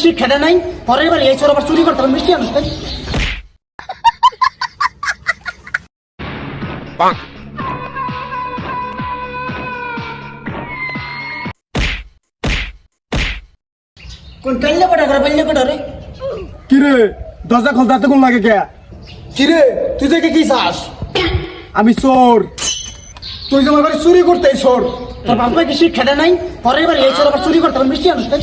শিক্ষা দেয় নাই, পরের বার এই ছোট আবার চুরি করতে হবে মিষ্টি আনতে। কোন কাল্লে পড়া করে বললে পড়া রে? কিরে দরজা খোলতে এত কোন লাগে কে? কিরে তুই দেখে কি চাস? আমি চোর। তুই যে আমার বাড়ি চুরি করতে চোর। তোর বাবা কি শিক্ষা দেয় নাই, পরের বার এই ছোট আবার চুরি করতে হবে মিষ্টি আনতে।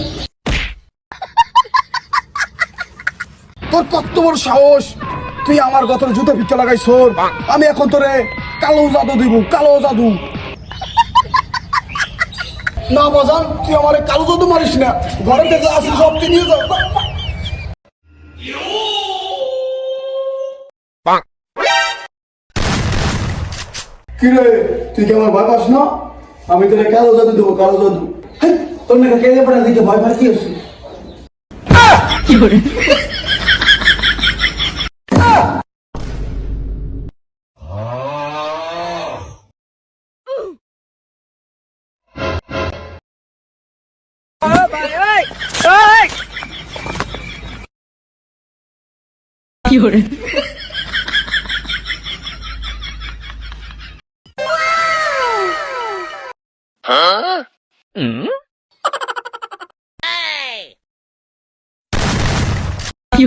তোর কত বড় সাহস, তুই আমার গতরে জুতো ভিক্ষা লাগাই চোর। আমি এখন তোরে কালো জাদু দিব, কালো জাদু। না বাজান, তুই আমার কালো জাদু মারিস না। ঘরে থেকে আসি সব তুই নিয়ে যাও। কিরে তুই কি আমার ভয় পাস না? আমি তোরে কালো জাদু দেবো, কালো জাদু। হেই, তোর না কেঁদে পড়া দিকে ভয় পাস কি হচ্ছে? কি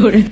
hore